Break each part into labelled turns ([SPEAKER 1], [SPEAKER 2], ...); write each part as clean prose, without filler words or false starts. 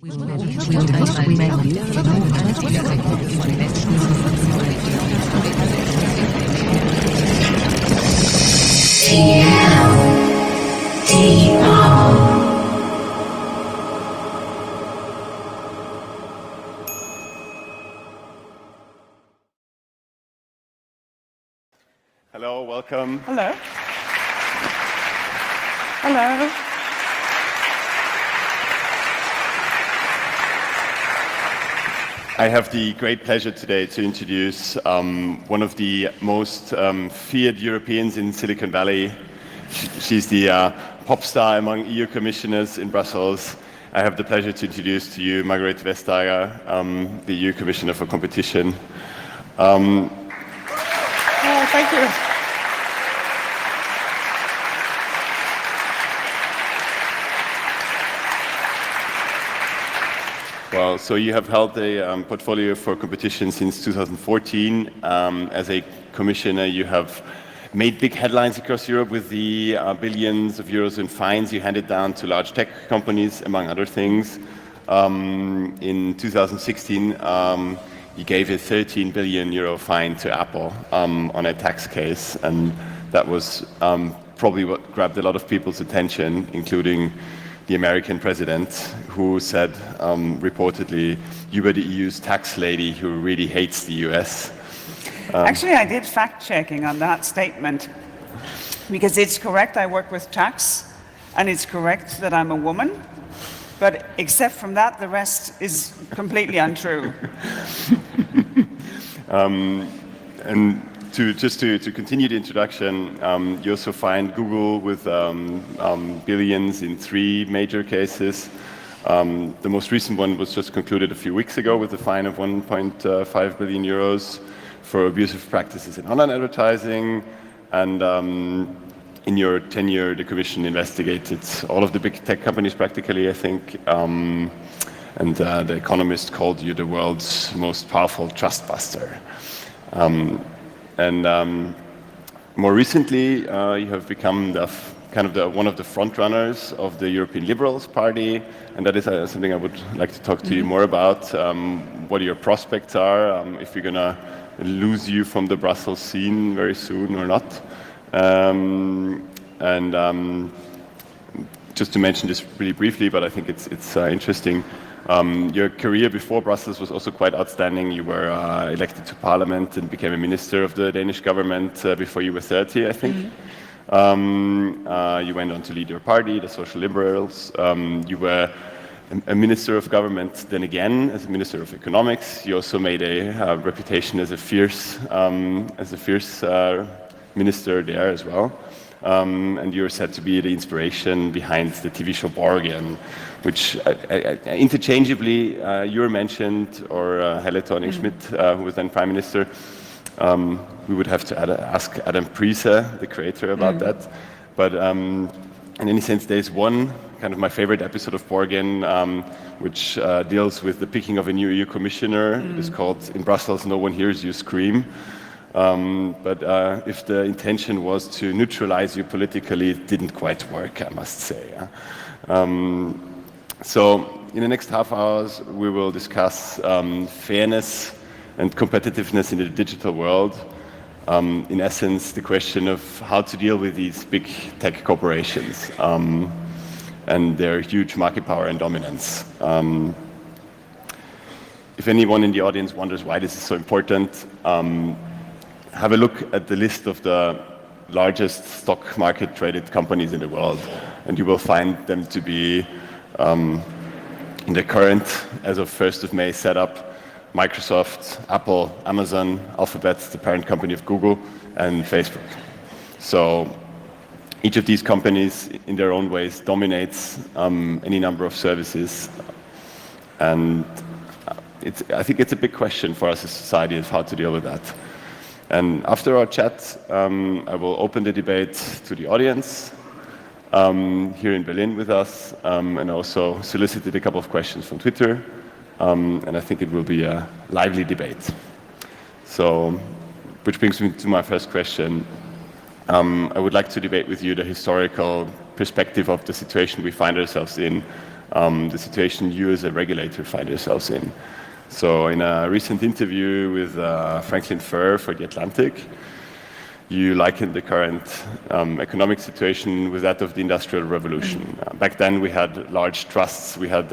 [SPEAKER 1] Hello, welcome.
[SPEAKER 2] Hello. Hello.
[SPEAKER 1] I have the great pleasure today to introduce one of the most feared Europeans in Silicon Valley. She's the pop star among EU commissioners in Brussels. I have the pleasure to introduce to you Margrethe Vestager, the EU Commissioner for Competition.
[SPEAKER 2] Oh, thank you.
[SPEAKER 1] Well, so you have held a portfolio for competition since 2014. As a commissioner, you have made big headlines across Europe with the billions of euros in fines you handed down to large tech companies, among other things. In 2016, you gave a 13 billion euro fine to Apple on a tax case, and that was probably what grabbed a lot of people's attention, including the American president, who said, reportedly, you were the EU's tax lady who really hates the US.
[SPEAKER 2] Actually, I did fact-checking on that statement, because it's correct, I work with tax, and it's correct that I'm a woman, but except from that, the rest is completely untrue.
[SPEAKER 1] And to continue the introduction, you also find Google with billions in 3 major cases. The most recent one was just concluded a few weeks ago with a fine of 1.5 billion euros for abusive practices in online advertising. And in your tenure, the Commission investigated all of the big tech companies practically, I think. And The Economist called you the world's most powerful trustbuster. More recently, you have become one of the front runners of the European Liberals Party, and that is something I would like to talk to you more about. What your prospects are, if you're going to lose you from the Brussels scene very soon or not. Just to mention this really briefly, but I think it's interesting. Your career before Brussels was also quite outstanding. You were elected to Parliament and became a minister of the Danish government before you were 30, I think. You went on to lead your party, the Social Liberals. You were a minister of government then again as a minister of economics. You also made a reputation as a fierce minister there as well. And you're said to be the inspiration behind the TV show Borgen, which interchangeably you were mentioned, or Helle Thorning-Schmidt, who was then Prime Minister. We would have to ask Adam Priese, the creator, about that. But in any sense, there's one kind of my favorite episode of Borgen, which deals with the picking of a new EU commissioner. It's called "In Brussels, No One Hears You Scream." But if the intention was to neutralize you politically, it didn't quite work, I must say. So in the next half hours, we will discuss fairness and competitiveness in the digital world. In essence, the question of how to deal with these big tech corporations and their huge market power and dominance. If anyone in the audience wonders why this is so important, have a look at the list of the largest stock market traded companies in the world, and you will find them to be in the current, as of 1st of May, setup, Microsoft, Apple, Amazon, Alphabet, the parent company of Google, and Facebook. So each of these companies, in their own ways, dominates any number of services. And I think it's a big question for us as a society of how to deal with that. And after our chat, I will open the debate to the audience here in Berlin with us, and also solicited a couple of questions from Twitter. And I think it will be a lively debate. So, which brings me to my first question. I would like to debate with you the historical perspective of the situation we find ourselves in the situation you as a regulator find yourselves in. So in a recent interview with Franklin Furr for The Atlantic, you likened the current economic situation with that of the Industrial Revolution. Back then we had large trusts, we had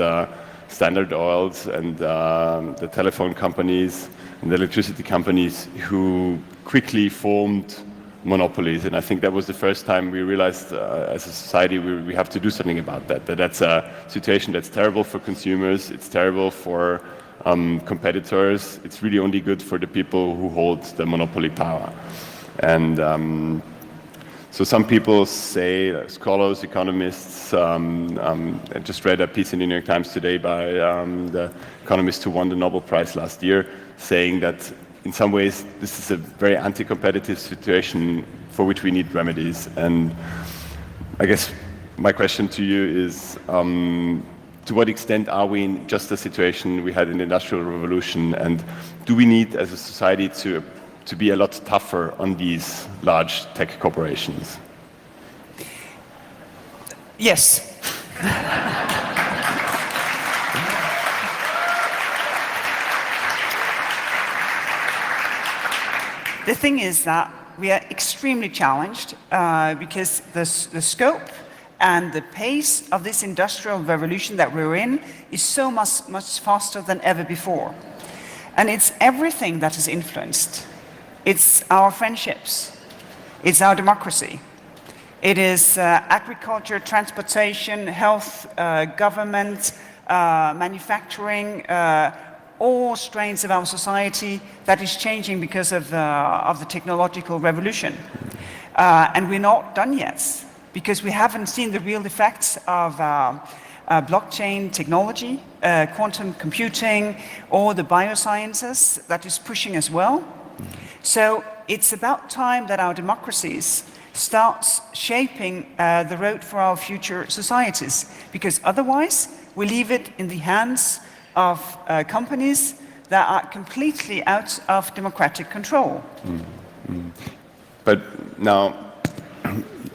[SPEAKER 1] Standard Oils and the telephone companies and the electricity companies who quickly formed monopolies, and I think that was the first time we realized as a society we have to do something about that. That's a situation that's terrible for consumers, it's terrible for competitors, it's really only good for the people who hold the monopoly power. And so some people say, scholars, economists, I just read a piece in the New York Times today by the economist who won the Nobel Prize last year, saying that in some ways this is a very anti-competitive situation for which we need remedies. And I guess my question to you is, to what extent are we in just the situation we had in the Industrial Revolution, and do we need as a society to be a lot tougher on these large tech corporations?
[SPEAKER 2] Yes. The thing is that we are extremely challenged because the scope and the pace of this industrial revolution that we're in is so much faster than ever before. And it's everything that is influenced. It's our friendships. It's our democracy. It is agriculture, transportation, health, government, manufacturing, all strains of our society that is changing because of the technological revolution. And we're not done yet, because we haven't seen the real effects of blockchain technology, quantum computing, or the biosciences that is pushing as well. So it's about time that our democracies start shaping the road for our future societies, because otherwise we leave it in the hands of companies that are completely out of democratic control.
[SPEAKER 1] But now,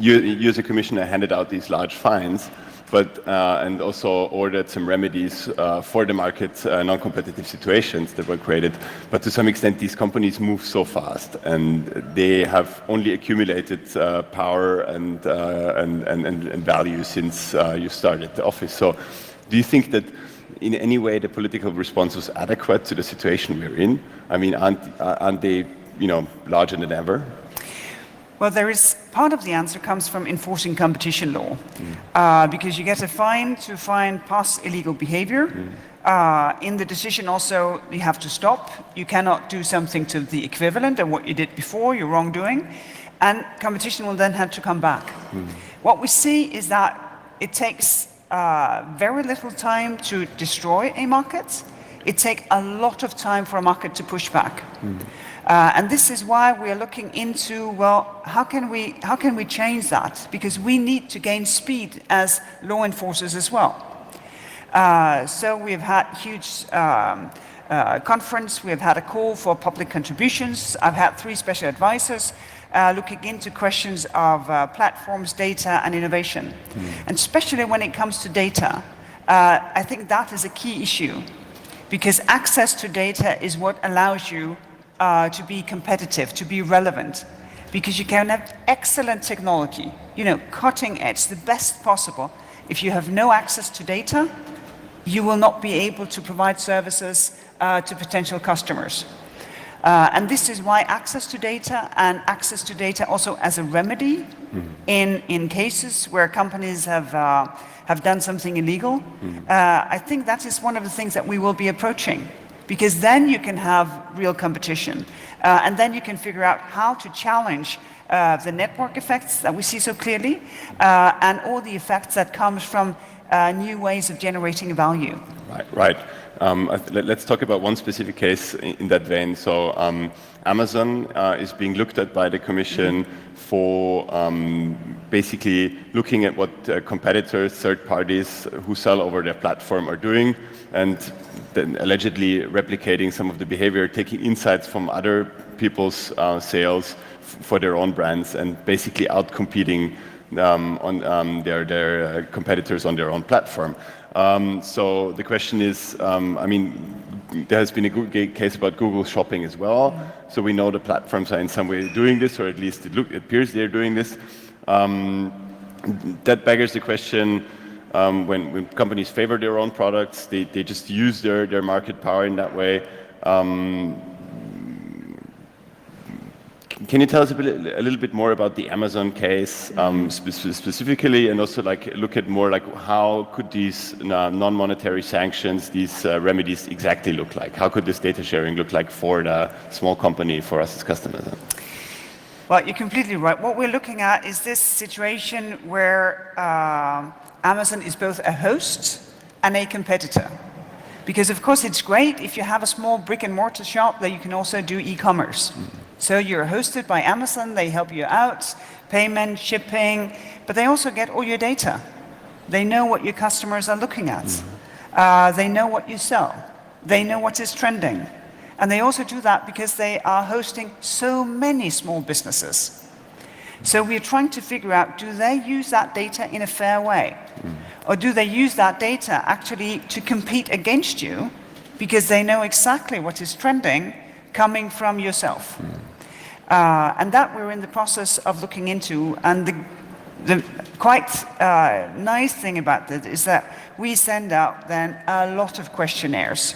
[SPEAKER 1] you as a commissioner handed out these large fines, but and also ordered some remedies for the market non-competitive situations that were created. But to some extent, these companies move so fast, and they have only accumulated power and value since you started the office. So, do you think that in any way the political response was adequate to the situation we're in? I mean, aren't they, larger than ever?
[SPEAKER 2] Well, part of the answer comes from enforcing competition law, because you get a fine to find past illegal behavior. In the decision also, you have to stop. You cannot do something to the equivalent of what you did before, your wrongdoing, and competition will then have to come back. What we see is that it takes very little time to destroy a market. It takes a lot of time for a market to push back. And this is why we are looking into, well, how can we change that? Because we need to gain speed as law enforcers as well. So we've had huge conference, we've had a call for public contributions. I've had 3 special advisors looking into questions of platforms, data, and innovation. And especially when it comes to data, I think that is a key issue, because access to data is what allows you to be competitive, to be relevant, because you can have excellent technology, cutting edge, the best possible. If you have no access to data, you will not be able to provide services to potential customers. And this is why access to data, and access to data also as a remedy in cases where companies have done something illegal, I think that is one of the things that we will be approaching. Because then you can have real competition. And then you can figure out how to challenge the network effects that we see so clearly, and all the effects that comes from new ways of generating value.
[SPEAKER 1] Right. Let's talk about one specific case in that vein. So Amazon is being looked at by the Commission for basically looking at what competitors, third parties who sell over their platform are doing, and then allegedly replicating some of the behavior, taking insights from other people's sales for their own brands, and basically outcompeting on their competitors on their own platform. So the question is, I mean, there has been a good case about Google Shopping as well. So we know the platforms are in some way doing this, or at least it appears they're doing this. That beggars the question, when companies favor their own products, they just use their market power in that way. Can you tell us a little bit more about the Amazon case specifically, and also like look at more like how could these non-monetary sanctions, these remedies exactly look like? How could this data sharing look like for the small company, for us as customers?
[SPEAKER 2] Well, you're completely right. What we're looking at is this situation where Amazon is both a host and a competitor. Because of course it's great if you have a small brick and mortar shop that you can also do e-commerce. So you're hosted by Amazon, they help you out, payment, shipping, but they also get all your data. They know what your customers are looking at. They know what you sell. They know what is trending. And they also do that because they are hosting so many small businesses. So we're trying to figure out, do they use that data in a fair way? Or do they use that data actually to compete against you because they know exactly what is trending coming from yourself? And that we're in the process of looking into. And the quite nice thing about that is that we send out then a lot of questionnaires.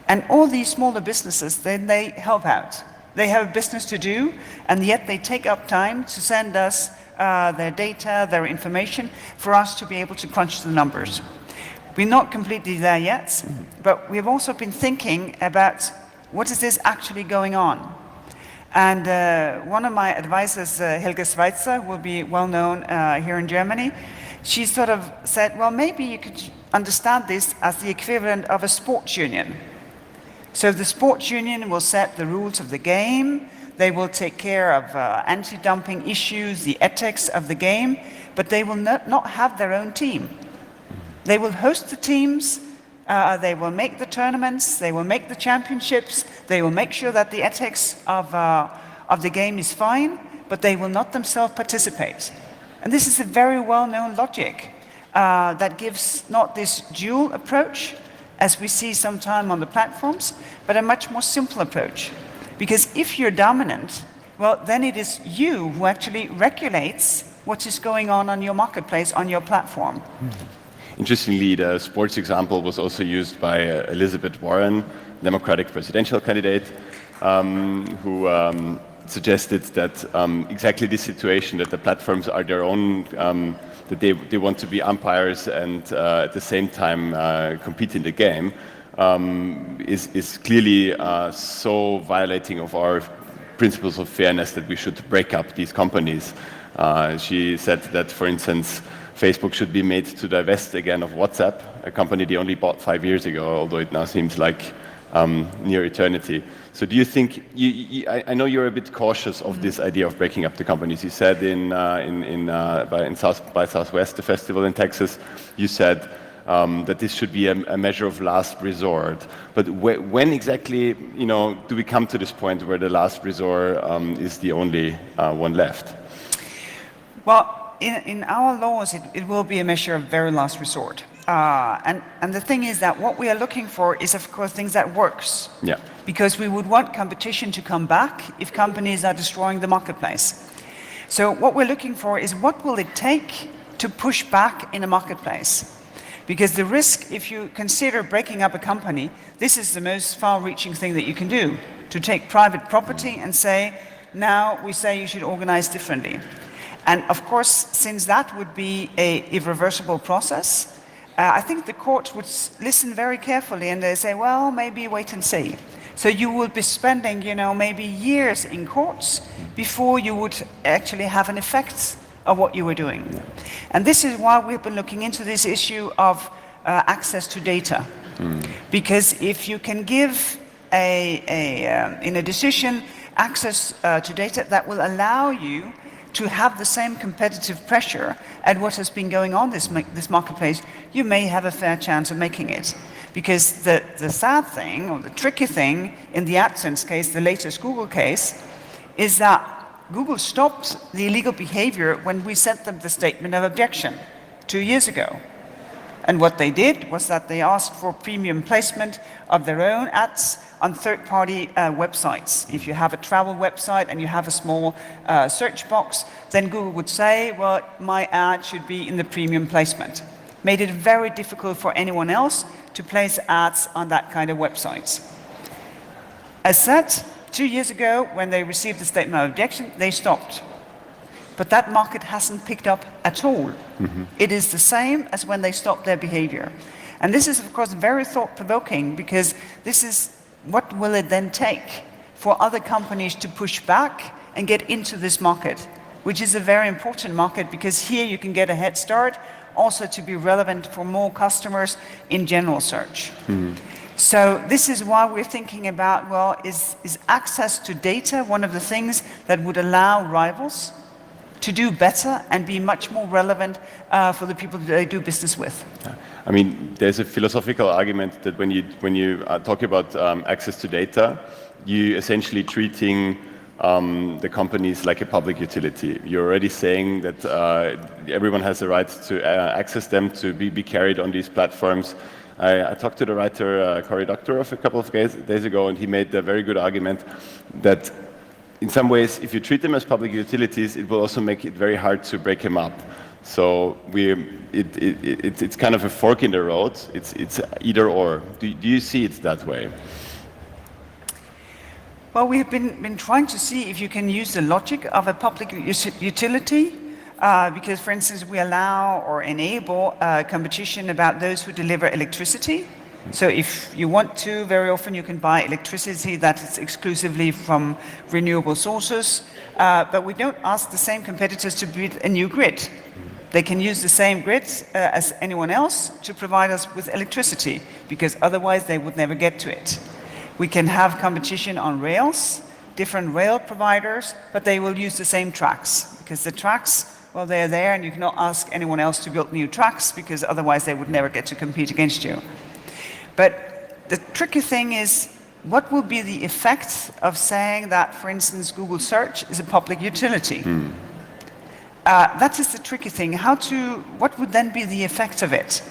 [SPEAKER 2] And all these smaller businesses, then they help out. They have a business to do, and yet they take up time to send us their data, their information, for us to be able to crunch the numbers. We're not completely there yet, but we've also been thinking about what is this actually going on. And one of my advisors, Helge Schweitzer, will be well known here in Germany. She sort of said, well, maybe you could understand this as the equivalent of a sports union. So the sports union will set the rules of the game, they will take care of anti-dumping issues, the ethics of the game, but they will not have their own team. They will host the teams, they will make the tournaments, they will make the championships, they will make sure that the ethics of the game is fine, but they will not themselves participate. And this is a very well-known logic that gives not this dual approach, as we see sometime on the platforms, but a much more simple approach. Because if you're dominant, well, then it is you who actually regulates what is going on your marketplace, on your platform.
[SPEAKER 1] Interestingly, the sports example was also used by Elizabeth Warren, Democratic presidential candidate, who suggested that exactly this situation, that the platforms are their own, that they want to be umpires and at the same time compete in the game, is clearly so violating of our principles of fairness that we should break up these companies. She said that, for instance, Facebook should be made to divest again of WhatsApp, a company they only bought 5 years ago, although it now seems like near eternity. So do you think, I know you're a bit cautious of this idea of breaking up the companies. You said by Southwest, the festival in Texas, you said that this should be a measure of last resort. But when exactly, do we come to this point where the last resort is the only one left?
[SPEAKER 2] Well, in our laws, it will be a measure of very last resort. And the thing is that what we are looking for is, of course, things that works.
[SPEAKER 1] Yeah.
[SPEAKER 2] Because we would want competition to come back if companies are destroying the marketplace. So what we're looking for is what will it take to push back in a marketplace? Because the risk, if you consider breaking up a company, this is the most far-reaching thing that you can do, to take private property and say, now we say you should organize differently. And of course, since that would be an irreversible process, I think the court would listen very carefully and they say, well, maybe wait and see. So you will be spending, maybe years in courts before you would actually have an effect of what you were doing. And this is why we've been looking into this issue of access to data. Because if you can give in a decision access to data that will allow you to have the same competitive pressure at what has been going on this marketplace, you may have a fair chance of making it. Because the sad thing, or the tricky thing, in the AdSense case, the latest Google case, is that Google stopped the illegal behavior when we sent them the statement of objection 2 years ago. And what they did was that they asked for premium placement of their own ads on third-party websites. If you have a travel website and you have a small search box, then Google would say, well, my ad should be in the premium placement. Made it very difficult for anyone else to place ads on that kind of websites. As said, 2 years ago, when they received the statement of objection, they stopped. But that market hasn't picked up at all. It is the same as when they stopped their behavior. And this is, of course, very thought-provoking, because this is what will it then take for other companies to push back and get into this market, which is a very important market, because here you can get a head start, also to be relevant for more customers in general search. So this is why we're thinking about, well, is access to data one of the things that would allow rivals to do better and be much more relevant for the people that they do business with?
[SPEAKER 1] I mean, there's a philosophical argument that when you talk about access to data, you essentially treating the companies like a public utility. You're already saying that everyone has the right to access them, to be carried on these platforms. I talked to the writer Cory Doctorow a couple of days ago, and he made a very good argument that in some ways, if you treat them as public utilities, it will also make it very hard to break them up. So it's kind of a fork in the road. It's either or. Do you see it that way?
[SPEAKER 2] Well, we've been trying to see if you can use the logic of a public utility, because, for instance, we allow or enable competition about those who deliver electricity. So if you want to, very often you can buy electricity that is exclusively from renewable sources, but we don't ask the same competitors to build a new grid. They can use the same grid as anyone else to provide us with electricity, because otherwise they would never get to it. We can have competition on rails, different rail providers, but they will use the same tracks, because the tracks, well, they're there, and you cannot ask anyone else to build new tracks, because otherwise they would never get to compete against you. But the tricky thing is, what will be the effect of saying that, for instance, Google Search is a public utility? That is the tricky thing. What would then be the effect of it?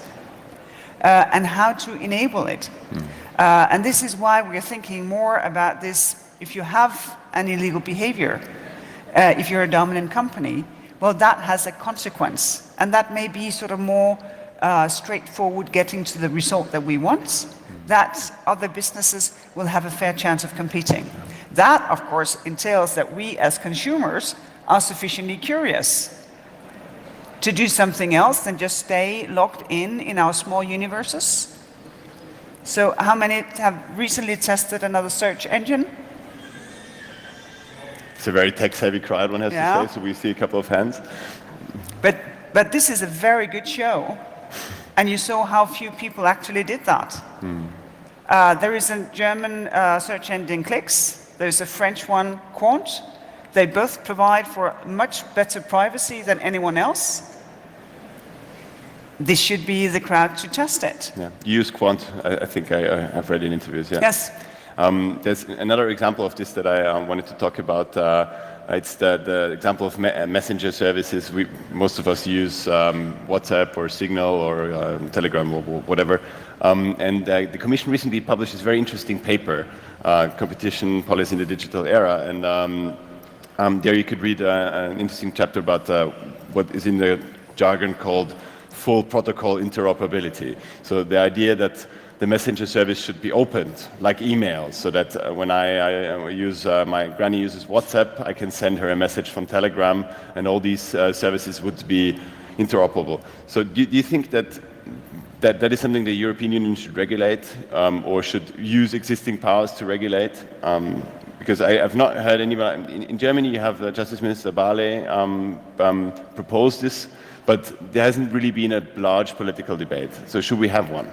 [SPEAKER 2] And how to enable it? And this is why we're thinking more about this. If you have an illegal behavior, if you're a dominant company, well, that has a consequence. And that may be sort of more straightforward, getting to the result that we want, that other businesses will have a fair chance of competing. That, of course, entails that we as consumers are sufficiently curious to do something else than just stay locked in our small universes. So how many have recently tested another search engine?
[SPEAKER 1] It's a very tech-savvy crowd, one has to say, so we see a couple of hands.
[SPEAKER 2] But this is a very good show. And you saw how few people actually did that. There is a German search engine, Clicks. There's a French one, Quant. They both provide for much better privacy than anyone else. This should be the crowd to test it.
[SPEAKER 1] Yeah. You use Quant, I think I've read in interviews. Yeah.
[SPEAKER 2] Yes.
[SPEAKER 1] There's another example of this that I wanted to talk about. It's the example of messenger services. Most of us use WhatsApp or Signal or Telegram or whatever. And the Commission recently published this very interesting paper, Competition Policy in the Digital Era. And there you could read an interesting chapter about what is in the jargon called full protocol interoperability. So the idea that the messenger service should be opened, like email, so that when I use, my granny uses WhatsApp, I can send her a message from Telegram, and all these services would be interoperable. So do you think that is something the European Union should regulate, or should use existing powers to regulate? Because I've not heard anybody, in Germany you have Justice Minister Barley propose this, but there hasn't really been a large political debate. So should we have one?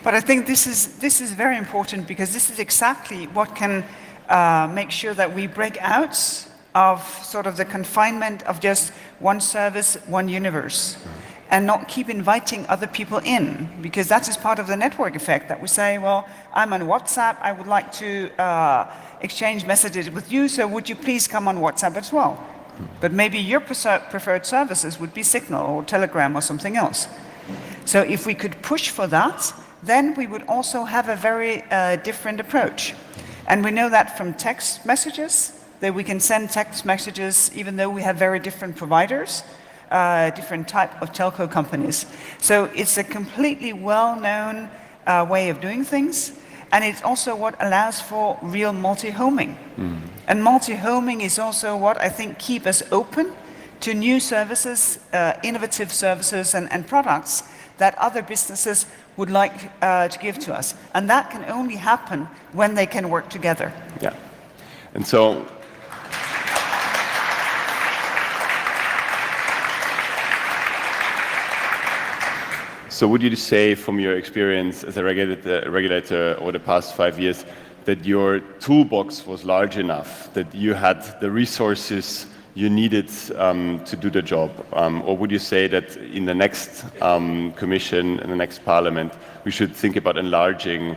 [SPEAKER 2] But I think this is very important, because this is exactly what can make sure that we break out of sort of the confinement of just one service, one universe, and not keep inviting other people in, because that is part of the network effect, that we say, well, I'm on WhatsApp, I would like to exchange messages with you, so would you please come on WhatsApp as well? But maybe your preferred services would be Signal or Telegram or something else. So if we could push for that, then we would also have a very different approach. And we know that from text messages, that we can send text messages even though we have very different providers, different type of telco companies. So it's a completely well-known way of doing things, and it's also what allows for real multi-homing. And multi-homing is also what I think keep us open to new services, innovative services and products that other businesses would like to give to us. And that can only happen when they can work together.
[SPEAKER 1] Yeah. And so would you say from your experience as a regulator over the past 5 years that your toolbox was large enough, that you had the resources you needed to do the job? Or would you say that in the next commission, in the next parliament, we should think about enlarging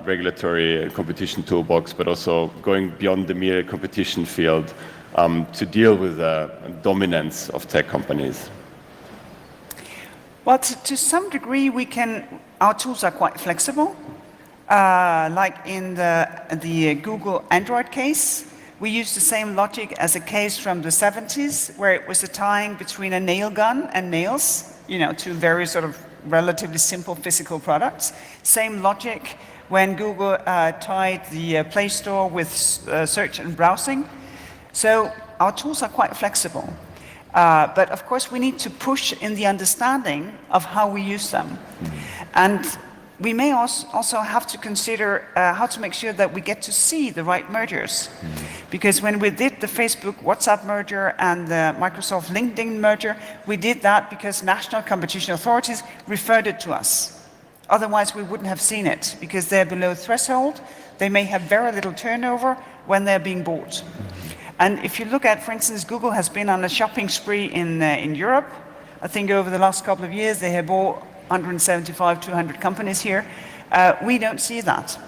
[SPEAKER 1] regulatory and competition toolbox, but also going beyond the mere competition field to deal with the dominance of tech companies?
[SPEAKER 2] Well, to some degree, our tools are quite flexible. Like in the Google Android case, we used the same logic as a case from the 70s, where it was a tying between a nail gun and nails, two very sort of relatively simple physical products. Same logic when Google tied the Play Store with search and browsing. So our tools are quite flexible. But of course, we need to push in the understanding of how we use them. And we may also have to consider how to make sure that we get to see the right mergers. Because when we did the Facebook WhatsApp merger and the Microsoft LinkedIn merger, we did that because national competition authorities referred it to us. Otherwise, we wouldn't have seen it, because they're below threshold. They may have very little turnover when they're being bought. And if you look at, for instance, Google has been on a shopping spree in Europe. I think over the last couple of years, they have bought 175, 200 companies here. We don't see that,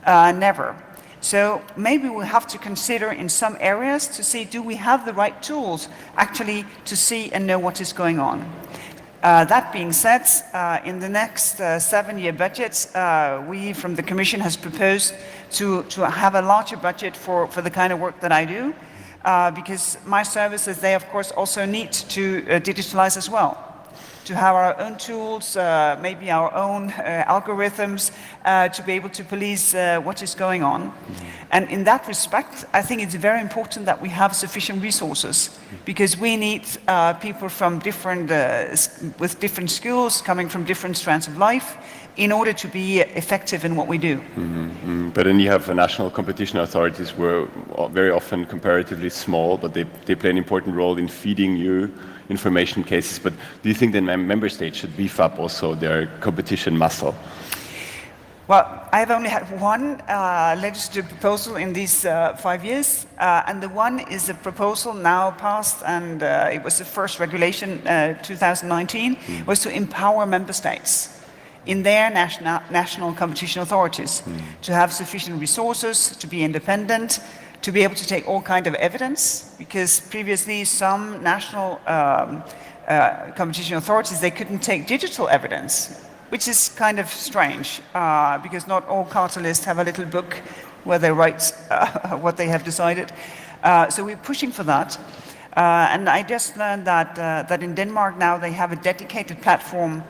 [SPEAKER 2] never. So maybe we'll have to consider in some areas to see, do we have the right tools actually to see and know what is going on? That being said, in the next 7-year budgets, we from the Commission has proposed to have a larger budget for the kind of work that I do, because my services, they of course also need to digitalize as well, to have our own tools, maybe our own algorithms, to be able to police what is going on. And in that respect, I think it's very important that we have sufficient resources, because we need people from different, with different skills, coming from different strands of life, in order to be effective in what we do.
[SPEAKER 1] But then you have national competition authorities who are very often comparatively small, but they play an important role in feeding you information cases. But do you think that member states should beef up also their competition muscle?
[SPEAKER 2] Well, I've only had one legislative proposal in these 5 years, and the one is a proposal now passed, and it was the first regulation, 2019, was to empower member states in their national competition authorities to have sufficient resources, to be independent, to be able to take all kind of evidence, because previously some national competition authorities, they couldn't take digital evidence, which is kind of strange, because not all cartelists have a little book where they write what they have decided. So we're pushing for that. And I just learned that in Denmark now they have a dedicated platform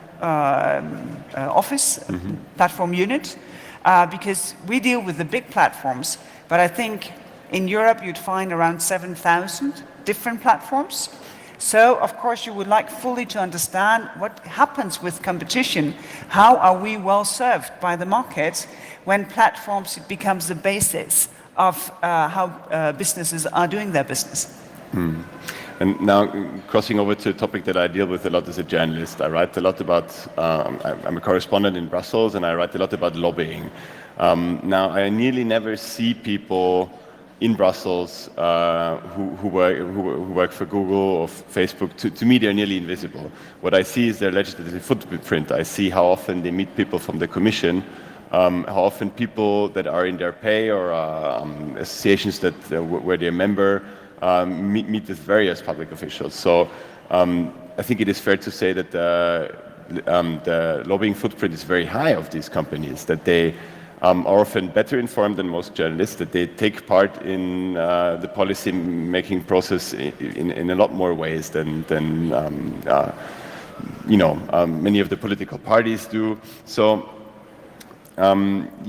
[SPEAKER 2] office, platform unit, because we deal with the big platforms, but I think in Europe you'd find around 7,000 different platforms. So, of course, you would like fully to understand what happens with competition. How are we well served by the market when platforms becomes the basis of how businesses are doing their business?
[SPEAKER 1] And now, crossing over to a topic that I deal with a lot as a journalist, I write a lot about, I'm a correspondent in Brussels, and I write a lot about lobbying. Now, I nearly never see people in Brussels who work for Google or Facebook. To me, they're nearly invisible. What I see is their legislative footprint. I see how often they meet people from the Commission, how often people that are in their pay or associations that where they're a member meet with various public officials. So I think it is fair to say that the lobbying footprint is very high of these companies, that they are often better informed than most journalists, that they take part in the policy making process in a lot more ways than many of the political parties do. So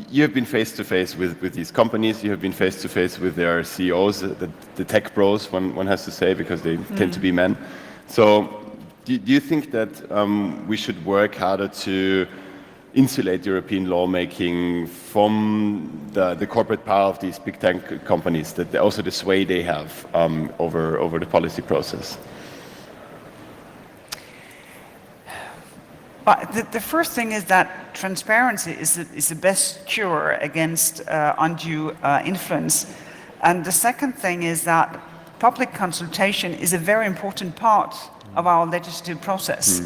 [SPEAKER 1] you have been face to face with these companies, you have been face to face with their CEOs, the tech bros, one has to say, because they tend to be men. So do you think that we should work harder to insulate European lawmaking from the corporate power of these big tech companies, that also the sway they have over the policy process?
[SPEAKER 2] But the first thing is that transparency is the best cure against undue influence. And the second thing is that public consultation is a very important part of our legislative process.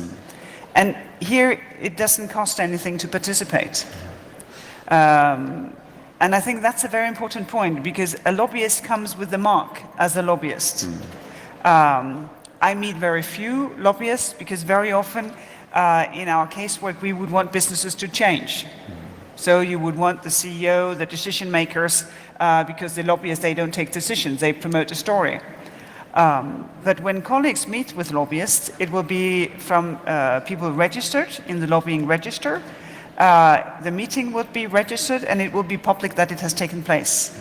[SPEAKER 2] And here it doesn't cost anything to participate. And I think that's a very important point, because a lobbyist comes with the mark as a lobbyist. I meet very few lobbyists because very often in our casework we would want businesses to change. So you would want the CEO, the decision makers, because the lobbyists, they don't take decisions, they promote a story. But when colleagues meet with lobbyists, it will be from people registered in the lobbying register. The meeting will be registered and it will be public that it has taken place.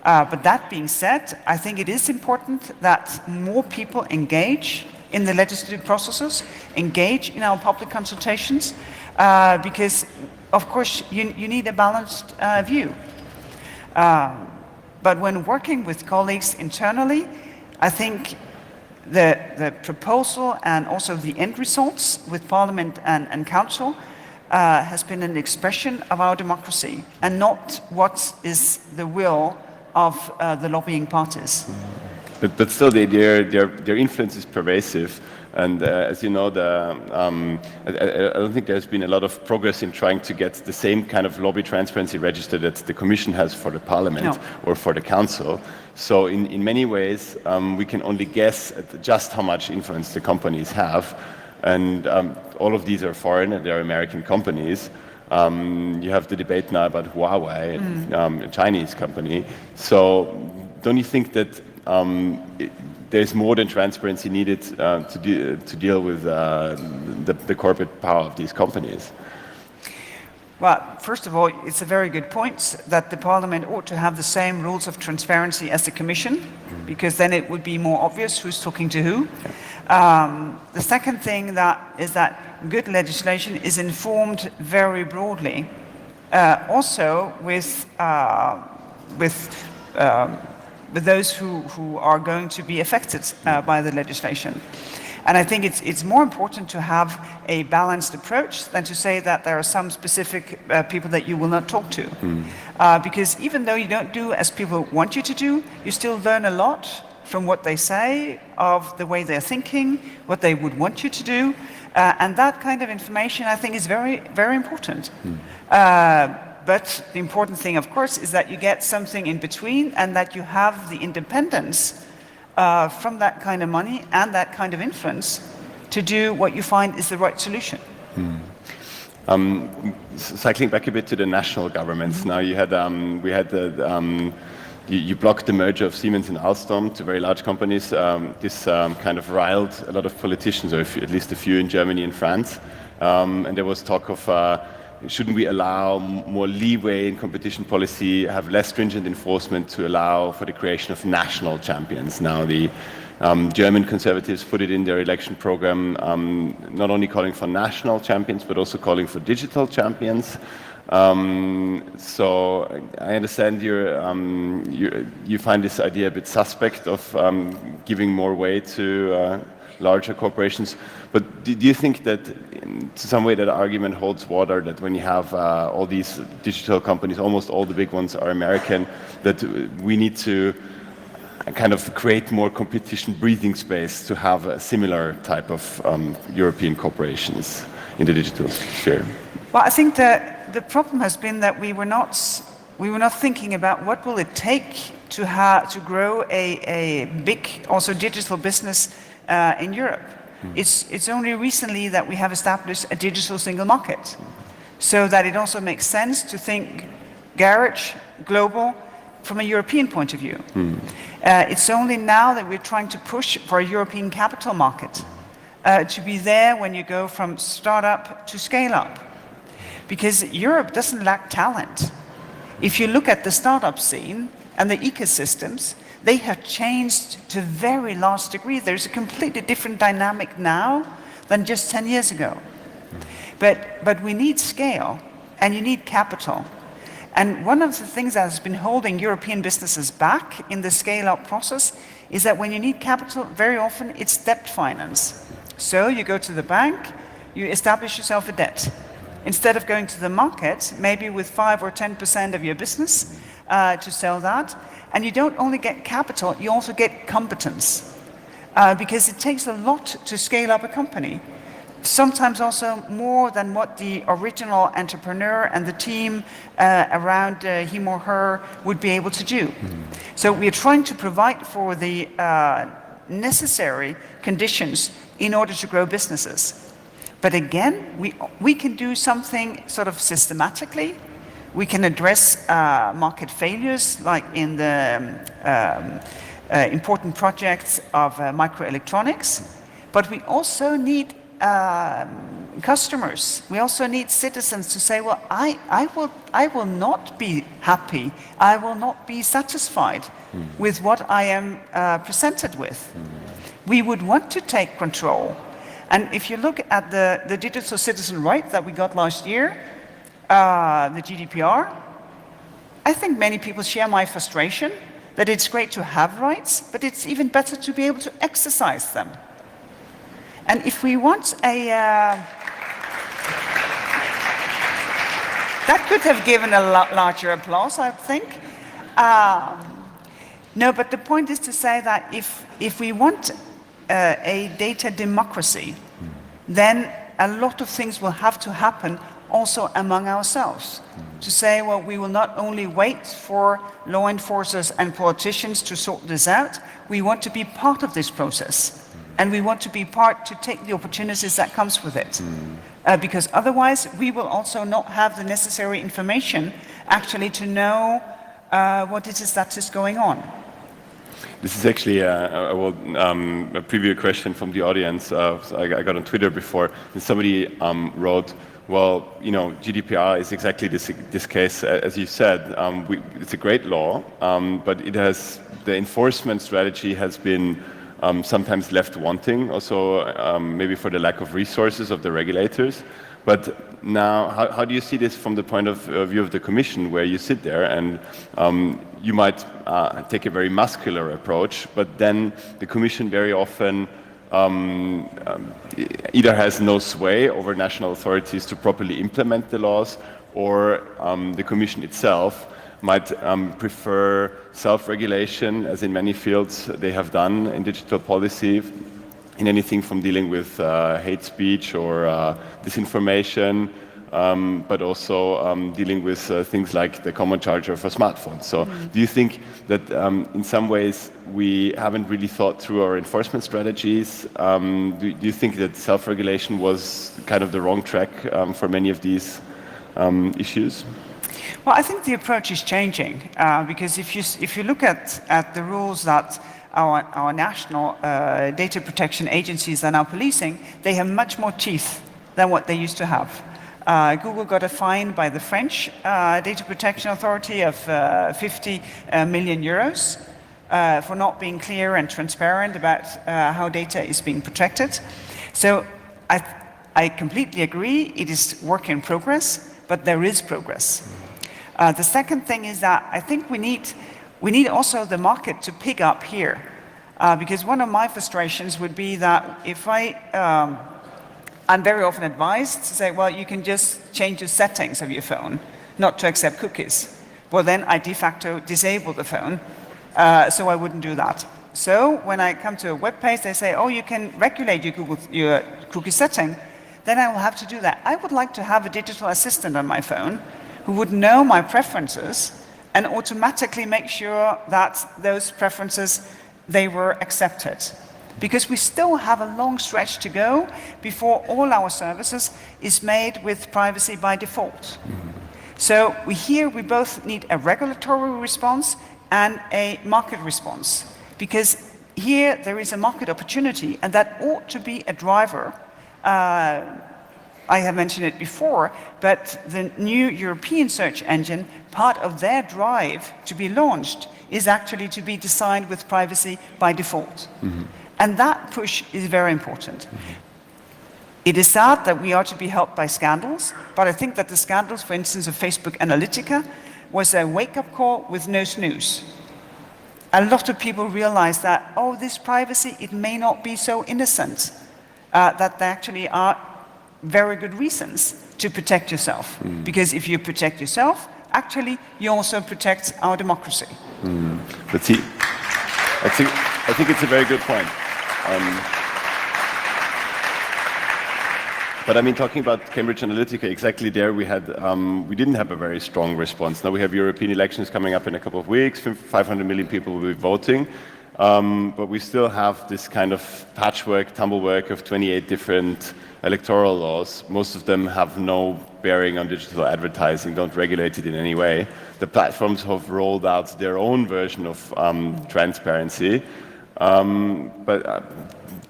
[SPEAKER 2] But that being said, I think it is important that more people engage in the legislative processes, engage in our public consultations, because of course you need a balanced view. But when working with colleagues internally, I think the proposal and also the end results with Parliament and Council has been an expression of our democracy and not what is the will of the lobbying parties.
[SPEAKER 1] But still, their influence is pervasive. And as you know, I don't think there's been a lot of progress in trying to get the same kind of lobby transparency register that the Commission has for the Parliament or for the Council. So in many ways, we can only guess at just how much influence the companies have. And all of these are foreign and they're American companies. You have the debate now about Huawei, a Chinese company. So don't you think that there's more than transparency needed to deal with the corporate power of these companies?
[SPEAKER 2] Well, first of all, it's a very good point that the Parliament ought to have the same rules of transparency as the Commission, because then it would be more obvious who's talking to who. The second thing is that good legislation is informed very broadly, also with those who are going to be affected by the legislation. And I think it's more important to have a balanced approach than to say that there are some specific people that you will not talk to. Because even though you don't do as people want you to do, you still learn a lot from what they say, of the way they're thinking, what they would want you to do. And that kind of information, I think, is very, very important. But the important thing, of course, is that you get something in between and that you have the independence from that kind of money and that kind of influence to do what you find is the right solution.
[SPEAKER 1] Cycling back a bit to the national governments, now you had you blocked the merger of Siemens and Alstom, two very large companies. This kind of riled a lot of politicians, or at least a few in Germany and France. And there was talk of shouldn't we allow more leeway in competition policy, have less stringent enforcement to allow for the creation of national champions? Now the German conservatives put it in their election program, not only calling for national champions, but also calling for digital champions. So I understand you find this idea a bit suspect of giving more weight to larger corporations. But do you think that in some way that argument holds water, that when you have all these digital companies, almost all the big ones are American, that we need to kind of create more competition breathing space to have a similar type of European corporations in the digital sphere?
[SPEAKER 2] Well, I think the problem has been that we were not thinking about what will it take to grow a big also digital business in Europe. It's only recently that we have established a digital single market, so that it also makes sense to think garage, global, from a European point of view. It's only now that we're trying to push for a European capital market, to be there when you go from startup to scale up. Because Europe doesn't lack talent. If you look at the startup scene and the ecosystems, they have changed to a very large degree. There's a completely different dynamic now than just 10 years ago. But we need scale, and you need capital. And one of the things that has been holding European businesses back in the scale-up process is that when you need capital, very often it's debt finance. So you go to the bank, you establish yourself a debt. Instead of going to the market, maybe with 5 or 10% of your business to sell that, and you don't only get capital, you also get competence. Because it takes a lot to scale up a company. Sometimes also more than what the original entrepreneur and the team around him or her would be able to do. So we're trying to provide for the necessary conditions in order to grow businesses. But again, we can do something sort of systematically. We can address market failures, like in the important projects of microelectronics. But we also need customers. We also need citizens to say, well, I will not be happy. I will not be satisfied with what I am presented with. We would want to take control. And if you look at the digital citizen right that we got last year, the GDPR, I think many people share my frustration that it's great to have rights, but it's even better to be able to exercise them. And if we want a... that could have given a larger applause, I think. No, but the point is to say that if we want a data democracy, then a lot of things will have to happen also among ourselves. To say, well, we will not only wait for law enforcers and politicians to sort this out, we want to be part of this process. And we want to be part to take the opportunities that comes with it. Because otherwise, we will also not have the necessary information actually to know what it is that is going on.
[SPEAKER 1] This is actually a preview question from the audience. I got on Twitter before, and somebody wrote, well, you know, GDPR is exactly this case, as you said. It's a great law, but the enforcement strategy has been sometimes left wanting, also maybe for the lack of resources of the regulators. But now, how do you see this from the point of view of the Commission, where you sit there and you might take a very muscular approach, but then the Commission very often either has no sway over national authorities to properly implement the laws, or the Commission itself might prefer self-regulation, as in many fields they have done in digital policy, in anything from dealing with hate speech or disinformation, but also dealing with things like the common charger for smartphones. So do you think that in some ways we haven't really thought through our enforcement strategies? Do you think that self-regulation was kind of the wrong track for many of these issues?
[SPEAKER 2] Well, I think the approach is changing, because if you look at the rules that our national data protection agencies are now policing, they have much more teeth than what they used to have. Google got a fine by the French Data Protection Authority of 50 million euros for not being clear and transparent about how data is being protected. So I completely agree, it is work in progress, but there is progress. The second thing is that I think we need also the market to pick up here, because one of my frustrations would be that if I'm very often advised to say, well, you can just change the settings of your phone, not to accept cookies. Well, then I de facto disable the phone, so I wouldn't do that. So when I come to a web page, they say, oh, you can regulate your cookie setting, then I will have to do that. I would like to have a digital assistant on my phone who would know my preferences and automatically make sure that those preferences, they were accepted. because we still have a long stretch to go before all our services is made with privacy by default. So we both need a regulatory response and a market response, because here there is a market opportunity, and that ought to be a driver. I have mentioned it before, but the new European search engine, part of their drive to be launched is actually to be designed with privacy by default. And that push is very important. It is sad that we are to be helped by scandals, but I think that the scandals, for instance, of Facebook Analytica, was a wake-up call with no snooze. A lot of people realize that, oh, this privacy, it may not be so innocent, that there actually are very good reasons to protect yourself. Because if you protect yourself, actually, you also protect our democracy.
[SPEAKER 1] But see, I think it's a very good point. But I mean, talking about Cambridge Analytica, exactly there we didn't have a very strong response. Now we have European elections coming up in a couple of weeks, 500 million people will be voting, but we still have this kind of patchwork, tumblework of 28 different electoral laws. Most of them have no bearing on digital advertising, don't regulate it in any way. The platforms have rolled out their own version of transparency.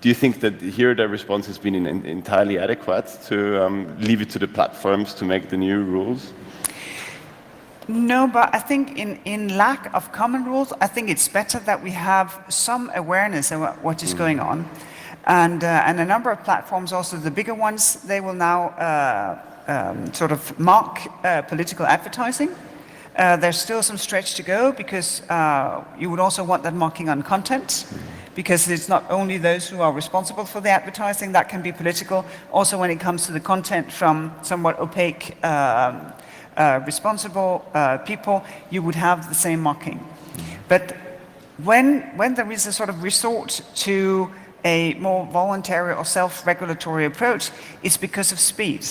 [SPEAKER 1] Do you think that here the response has been entirely adequate to leave it to the platforms to make the new rules?
[SPEAKER 2] No, but I think in lack of common rules, I think it's better that we have some awareness of what is going on. And a number of platforms, also the bigger ones, they will now sort of mark political advertising. There's still some stretch to go, because you would also want that marking on content, because it's not only those who are responsible for the advertising that can be political, also when it comes to the content from somewhat opaque responsible people, you would have the same marking. But when there is a sort of resort to a more voluntary or self-regulatory approach, it's because of speed.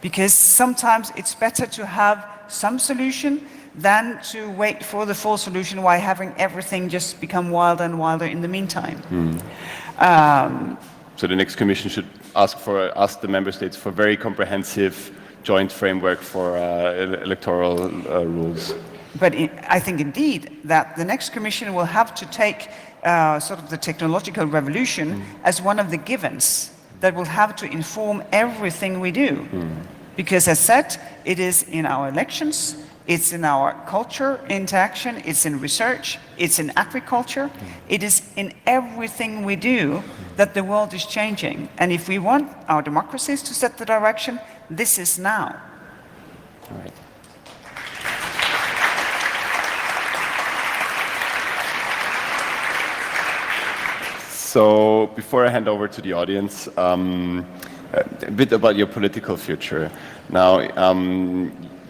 [SPEAKER 2] Because sometimes it's better to have some solution than to wait for the full solution while having everything just become wilder and wilder in the meantime.
[SPEAKER 1] So the next Commission should ask the Member States for very comprehensive joint framework for electoral rules.
[SPEAKER 2] But I think indeed that the next Commission will have to take sort of the technological revolution as one of the givens that will have to inform everything we do. Because as said, it is in our elections, it's in our culture interaction, it's in research, it's in agriculture, it is in everything we do that the world is changing. And if we want our democracies to set the direction, this is now.
[SPEAKER 1] All right. So before I hand over to the audience, a bit about your political future. Now,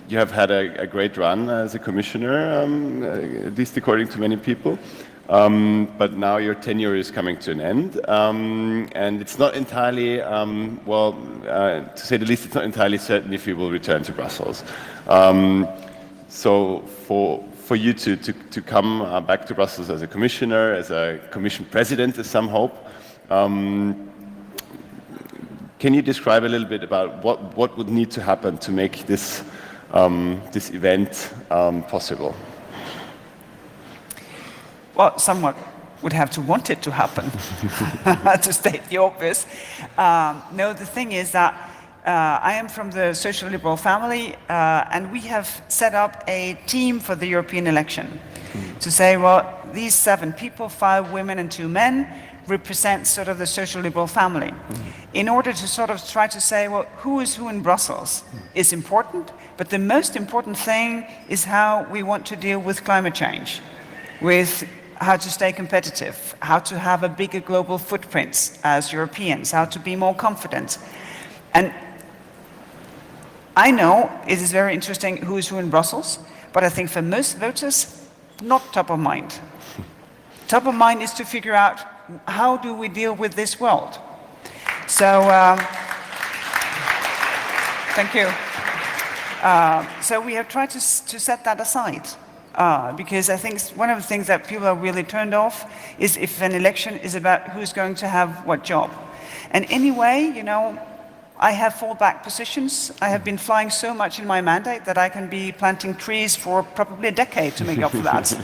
[SPEAKER 1] you have had a great run as a commissioner, at least according to many people. But now your tenure is coming to an end, and it's not entirely, to say the least, it's not entirely certain if you will return to Brussels. So for you to come back to Brussels as a commissioner, as a commission president, as some hope, can you describe a little bit about what would need to happen to make this event possible?
[SPEAKER 2] Well, someone would have to want it to happen, to state the obvious. No, the thing is that I am from the social liberal family, and we have set up a team for the European election to say, well, these 7 people, 5 women and 2 men, represent sort of the social liberal family. In order to sort of try to say, well, who is who in Brussels is important, but the most important thing is how we want to deal with climate change, with how to stay competitive, how to have a bigger global footprint as Europeans, how to be more confident. And I know it is very interesting who is who in Brussels, but I think for most voters, not top of mind. Top of mind is to figure out how do we deal with this world. So, thank you. So we have tried to set that aside Because I think one of the things that people are really turned off is if an election is about who's going to have what job. And anyway, you know, I have fallback positions. I have been flying so much in my mandate that I can be planting trees for probably a decade to make up for that.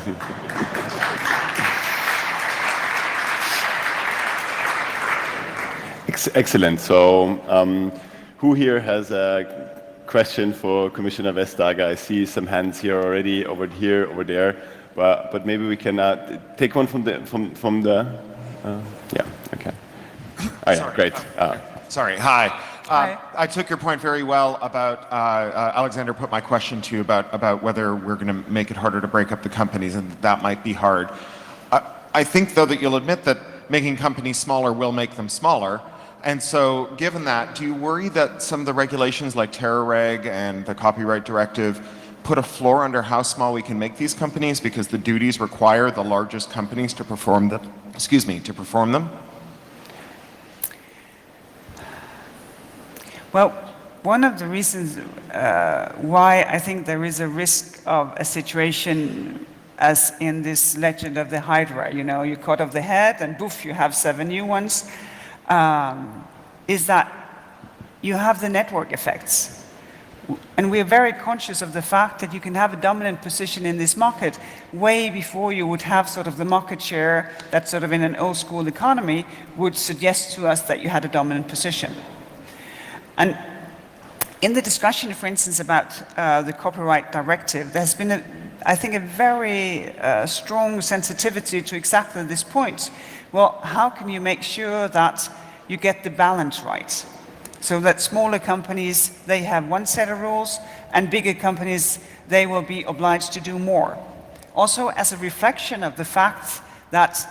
[SPEAKER 1] Excellent. So who here has a question for Commissioner Vestager? I see some hands here already, over here, over there. But maybe we can take one from the yeah, okay. Oh, yeah, great.
[SPEAKER 3] Sorry, hi.
[SPEAKER 2] Hi.
[SPEAKER 3] I took your point very well about, Alexander put my question to you about whether we're going to make it harder to break up the companies, and that might be hard. I think, though, that you'll admit that making companies smaller will make them smaller. And so, given that, do you worry that some of the regulations like Terra Reg and the Copyright Directive put a floor under how small we can make these companies because the duties require the largest companies to perform them? Excuse me, to perform them?
[SPEAKER 2] Well, one of the reasons why I think there is a risk of a situation as in this legend of the Hydra, you know, you cut off the head and poof, you have 7 new ones, is that you have the network effects. And we are very conscious of the fact that you can have a dominant position in this market way before you would have sort of the market share that sort of in an old school economy would suggest to us that you had a dominant position. And in the discussion, for instance, about the Copyright Directive, there's been, I think, a very strong sensitivity to exactly this point. Well, how can you make sure that you get the balance right? So that smaller companies, they have one set of rules, and bigger companies, they will be obliged to do more. Also, as a reflection of the fact that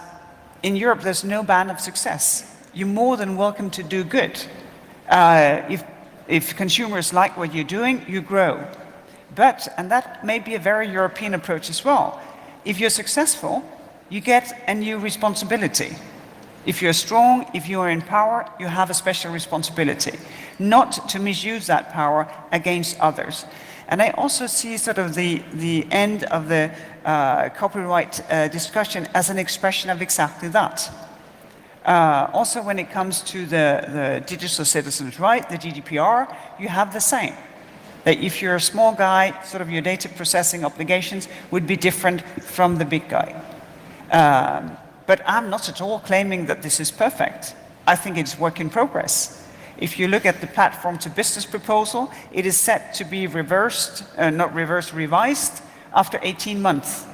[SPEAKER 2] in Europe, there's no ban of success. You're more than welcome to do good. If consumers like what you're doing, you grow. But, and that may be a very European approach as well, if you're successful, you get a new responsibility. If you're strong, if you are in power, you have a special responsibility, not to misuse that power against others. And I also see sort of the end of the copyright discussion as an expression of exactly that. Also, when it comes to the digital citizens' right, the GDPR, you have the same. That if you're a small guy, sort of your data processing obligations would be different from the big guy. But I'm not at all claiming that this is perfect. I think it's work in progress. If you look at the platform to business proposal, it is set to be revised after 18 months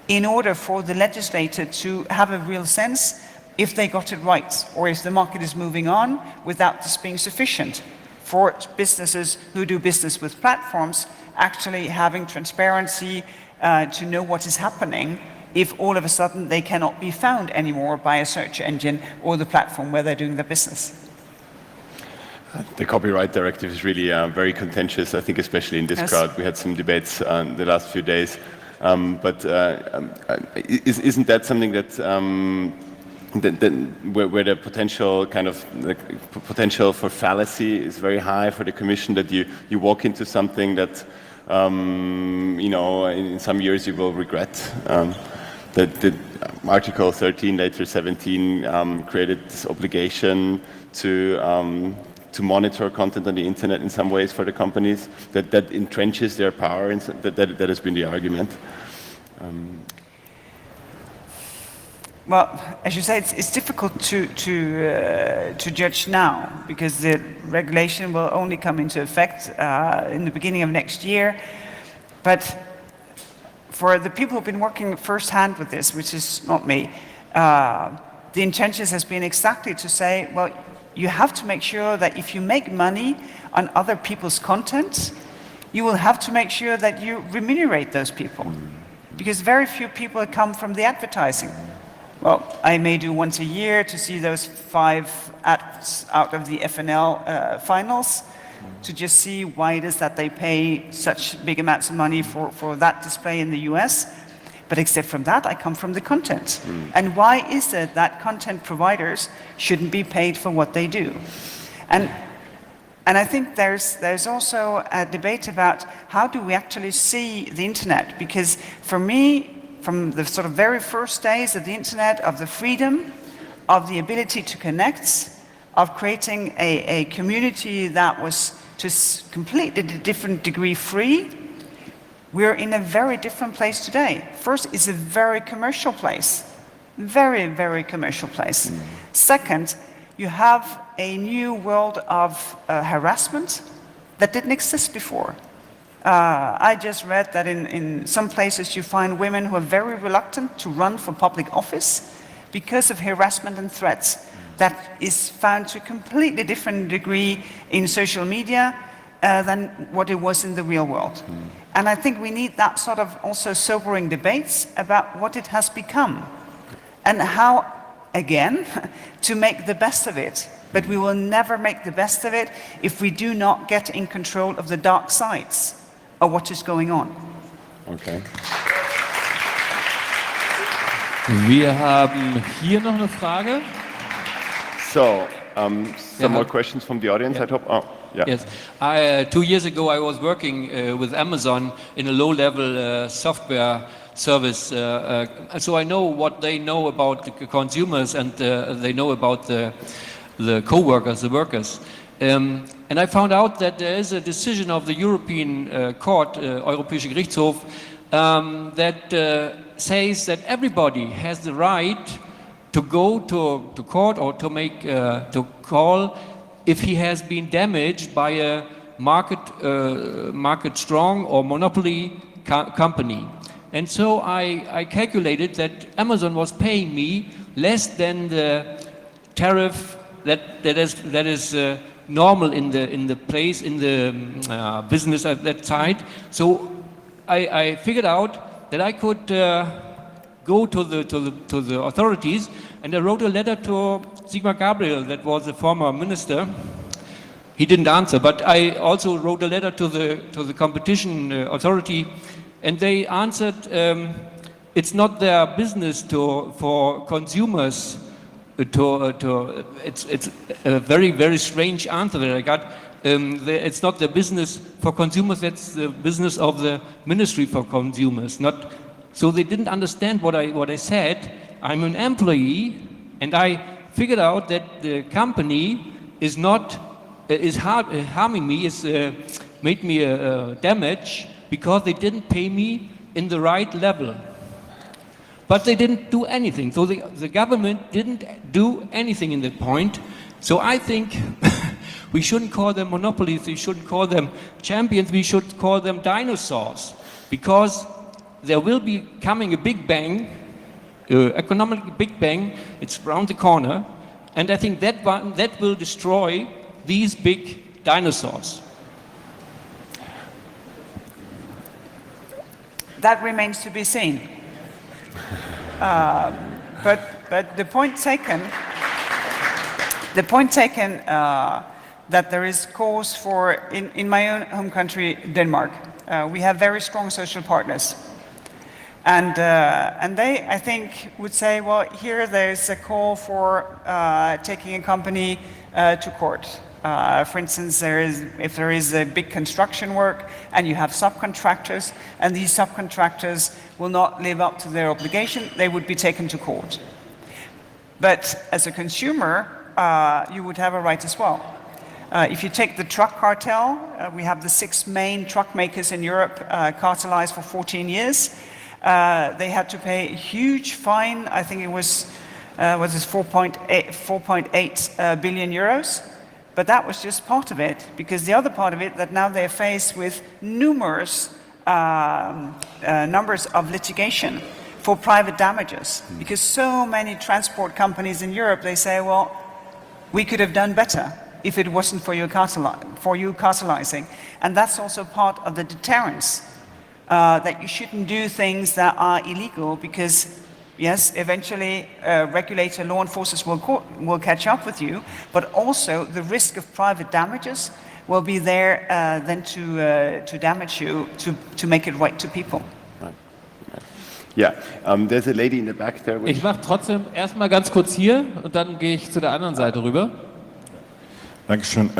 [SPEAKER 2] in order for the legislator to have a real sense if they got it right, or if the market is moving on without this being sufficient for businesses who do business with platforms actually having transparency to know what is happening if all of a sudden they cannot be found anymore by a search engine or the platform where they're doing their business.
[SPEAKER 1] The Copyright Directive is really very contentious, I think, especially in this crowd. We had some debates the last few days. Isn't that something that where the potential kind of potential for fallacy is very high for the Commission, that you walk into something that you know, in some years you will regret. The Article 13, later 17, created this obligation to monitor content on the internet in some ways for the companies, that entrenches their power, and that has been the argument.
[SPEAKER 2] Well, as you say, it's difficult to judge now, because the regulation will only come into effect in the beginning of next year. But for the people who've been working firsthand with this, which is not me, the intention has been exactly to say, well, you have to make sure that if you make money on other people's content, you will have to make sure that you remunerate those people, because very few people come from the advertising. Well, I may do once a year to see those 5 acts out of the FNL finals, to just see why it is that they pay such big amounts of money for that display in the US. But except from that, I come from the content. And why is it that content providers shouldn't be paid for what they do? And And I think there's also a debate about how do we actually see the internet? Because for me, from the sort of very first days of the internet, of the freedom, of the ability to connect, of creating a community that was to completely different degree free, we're in a very different place today. First, it's a very commercial place. Very, very commercial place. Second, you have a new world of harassment that didn't exist before. I just read that in some places you find women who are very reluctant to run for public office because of harassment and threats. That is found to a completely different degree in social media than what it was in the real world. And I think we need that sort of also sobering debates about what it has become and how, again, to make the best of it. But we will never make the best of it if we do not get in control of the dark sides of what is going on.
[SPEAKER 1] Okay.
[SPEAKER 4] Wir haben hier noch eine Frage.
[SPEAKER 1] So, some more questions from the audience, I hope. Oh, yeah.
[SPEAKER 4] Yes. 2 years ago, I was working with Amazon in a low-level software service. So I know what they know about the consumers and they know about the co-workers, the workers. And I found out that there is a decision of the European Court, Europäischer Gerichtshof, that says that everybody has the right to go to court or to make to call if he has been damaged by a market strong or monopoly company. And so I calculated that Amazon was paying me less than the tariff that is normal in the place in the business at that side. So I figured out that I could go to the authorities, and I wrote a letter to Sigmar Gabriel, that was the former minister. He didn't answer, but I also wrote a letter to the competition authority, and they answered it's not their business for consumers to it's a very, very strange answer that I got. It's not the business for consumers, that's the business of the Ministry for Consumers. So they didn't understand what I said. I'm an employee, and I figured out that the company is harming me, made me damage because they didn't pay me in the right level. But they didn't do anything. So the government didn't do anything in that point. So I think we shouldn't call them monopolies, we shouldn't call them champions, we should call them dinosaurs. Because there will be coming a big bang, economic big bang, it's around the corner, and I think that will destroy these big dinosaurs.
[SPEAKER 2] That remains to be seen. But the point taken that there is cause for, in my own home country, Denmark, we have very strong social partners. And they, I think, would say, well, here there's a call for taking a company to court. For instance, if there is a big construction work and you have subcontractors, and these subcontractors will not live up to their obligation, they would be taken to court. But as a consumer, you would have a right as well. If you take the truck cartel, we have the 6 main truck makers in Europe cartelized for 14 years. They had to pay a huge fine. I think it was 4.8 billion euros. But that was just part of it, because the other part of it, that now they're faced with numerous numbers of litigation for private damages. Because so many transport companies in Europe, they say, well, we could have done better if it wasn't for you cartelizing. And that's also part of the deterrence, that you shouldn't do things that are illegal, because yes, eventually regulator, law enforcers will catch up with you, but also the risk of private damages will be there then to damage you, to make it right to people.
[SPEAKER 1] Yeah, there's a lady in the back there.
[SPEAKER 4] Ich mache trotzdem erstmal ganz kurz hier und dann gehe ich zu der anderen Seite rüber.
[SPEAKER 5] Dankeschön.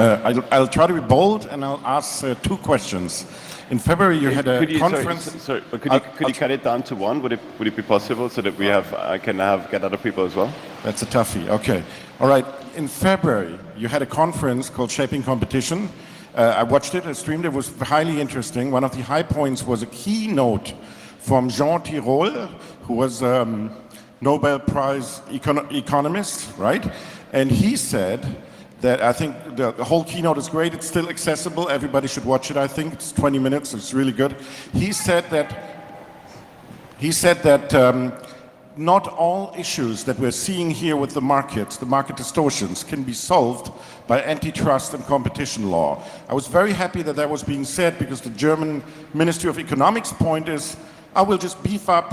[SPEAKER 5] I'll try to be bold and I'll ask 2 questions. In February, you had a conference.
[SPEAKER 1] Sorry, could you cut it down to one? Would it be possible so that I can get other people as well?
[SPEAKER 5] That's a toughie. Okay. All right. In February, you had a conference called Shaping Competition. I watched it, I streamed it. It was highly interesting. One of the high points was a keynote from Jean Tirole, who was Nobel Prize economist, right? And he said that, I think the whole keynote is great. It's still accessible. Everybody should watch it. I think it's 20 minutes. It's really good. He said that not all issues that we're seeing here with the markets, the market distortions, can be solved by antitrust and competition law. I was very happy that that was being said, because the German Ministry of Economics point is, I will just beef up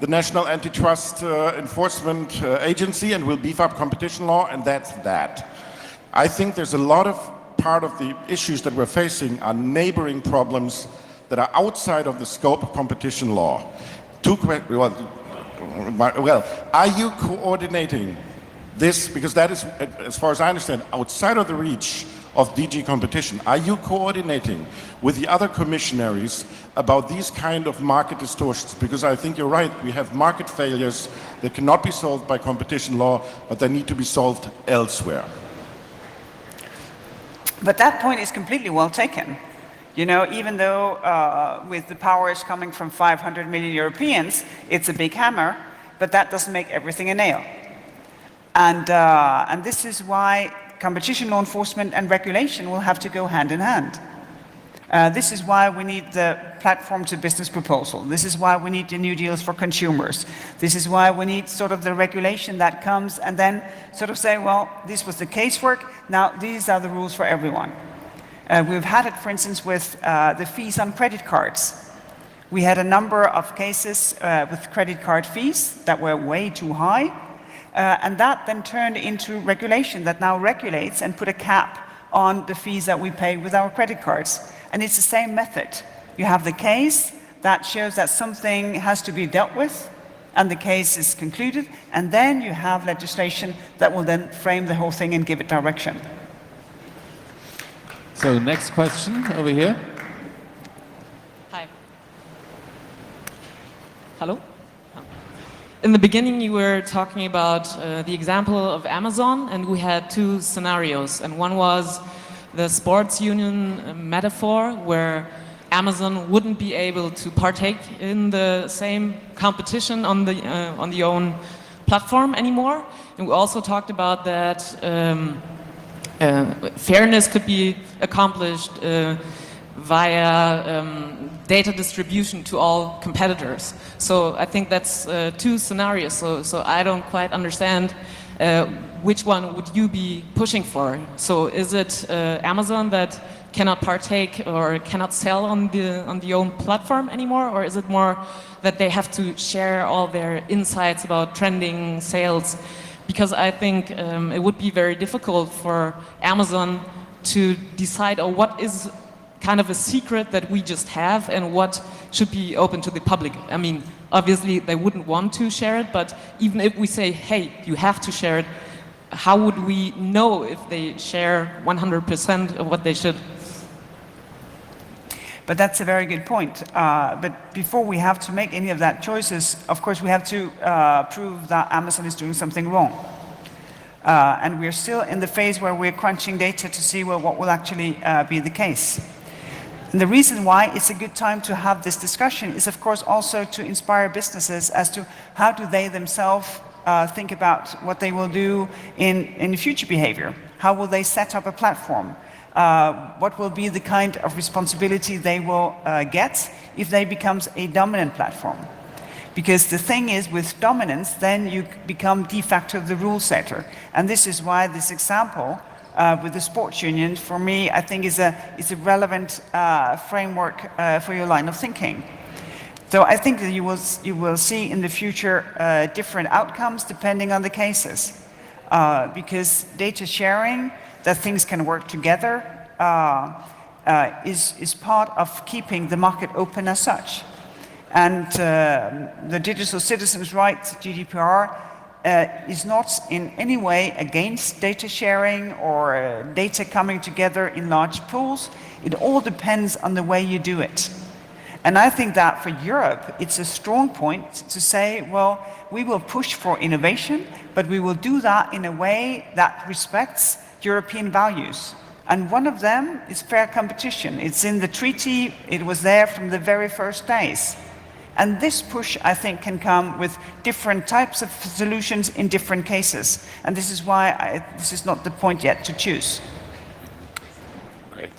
[SPEAKER 5] the National Antitrust Enforcement Agency and we'll beef up competition law, and that's that. I think there's a lot of part of the issues that we're facing are neighboring problems that are outside of the scope of competition law. Well, are you coordinating this? Because that is, as far as I understand, outside of the reach of DG Competition. Are you coordinating with the other commissionaries about these kind of market distortions? Because I think you're right, we have market failures that cannot be solved by competition law, but they need to be solved elsewhere.
[SPEAKER 2] But that point is completely well taken. You know, even though with the powers coming from 500 million Europeans, it's a big hammer, but that doesn't make everything a nail. And this is why competition law enforcement and regulation will have to go hand in hand. This is why we need the platform to business proposal. This is why we need the new deals for consumers. This is why we need sort of the regulation that comes and then sort of say, well, this was the casework, now these are the rules for everyone. We've had it, for instance, with the fees on credit cards. We had a number of cases with credit card fees that were way too high, and that then turned into regulation that now regulates and put a cap on the fees that we pay with our credit cards. And it's the same method. You have the case that shows that something has to be dealt with, and the case is concluded, and then you have legislation that will then frame the whole thing and give it direction.
[SPEAKER 6] So next question over here.
[SPEAKER 7] Hi. Hello? In the beginning you were talking about the example of Amazon, and we had 2 scenarios, and one was the sports union metaphor, where Amazon wouldn't be able to partake in the same competition on the own platform anymore. And we also talked about that fairness could be accomplished via data distribution to all competitors. So I think that's 2 scenarios. So I don't quite understand which one would you be pushing for? So is it Amazon that cannot partake or cannot sell on the own platform anymore, or is it more that they have to share all their insights about trending sales? Because I think it would be very difficult for Amazon to decide what is kind of a secret that we just have and what should be open to the public. I mean, obviously they wouldn't want to share it, but even if we say, hey, you have to share it, how would we know if they share 100% of what they should?
[SPEAKER 2] But that's a very good point. But before we have to make any of that choices, of course, we have to prove that Amazon is doing something wrong. And we're still in the phase where we're crunching data to see what will actually be the case. And the reason why it's a good time to have this discussion is, of course, also to inspire businesses as to how do they themselves think about what they will do in future behavior. How will they set up a platform? What will be the kind of responsibility they will get if they become a dominant platform? Because the thing is, with dominance, then you become de facto the rule setter. And this is why this example with the sports union, for me, I think is a relevant framework for your line of thinking. So I think that you will see in the future different outcomes depending on the cases. Because data sharing, that things can work together, is part of keeping the market open as such. And the Digital Citizens' Rights, GDPR, is not in any way against data sharing or data coming together in large pools. It all depends on the way you do it. And I think that for Europe, it's a strong point to say, well, we will push for innovation, but we will do that in a way that respects European values. And one of them is fair competition. It's in the treaty, it was there from the very first days. And this push, I think, can come with different types of solutions in different cases. And this is why this is not the point yet to choose.
[SPEAKER 1] Great.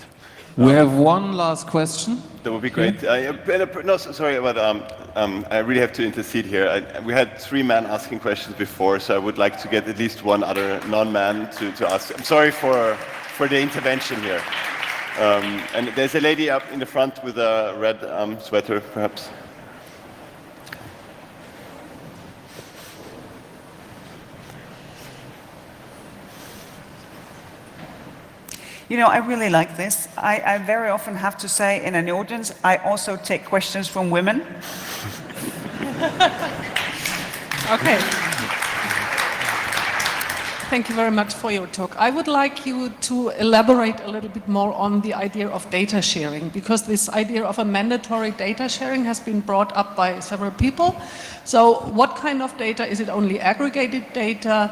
[SPEAKER 6] We have one last question.
[SPEAKER 1] That would be great. No, sorry, but I really have to intercede here. We had 3 men asking questions before, so I would like to get at least one other non-man to ask. I'm sorry for the intervention here. And there's a lady up in the front with a red sweater, perhaps.
[SPEAKER 2] You know, I really like this. I very often have to say in an audience, I also take questions from women.
[SPEAKER 8] Okay. Thank you very much for your talk. I would like you to elaborate a little bit more on the idea of data sharing, because this idea of a mandatory data sharing has been brought up by several people. So what kind of data? Is it only aggregated data,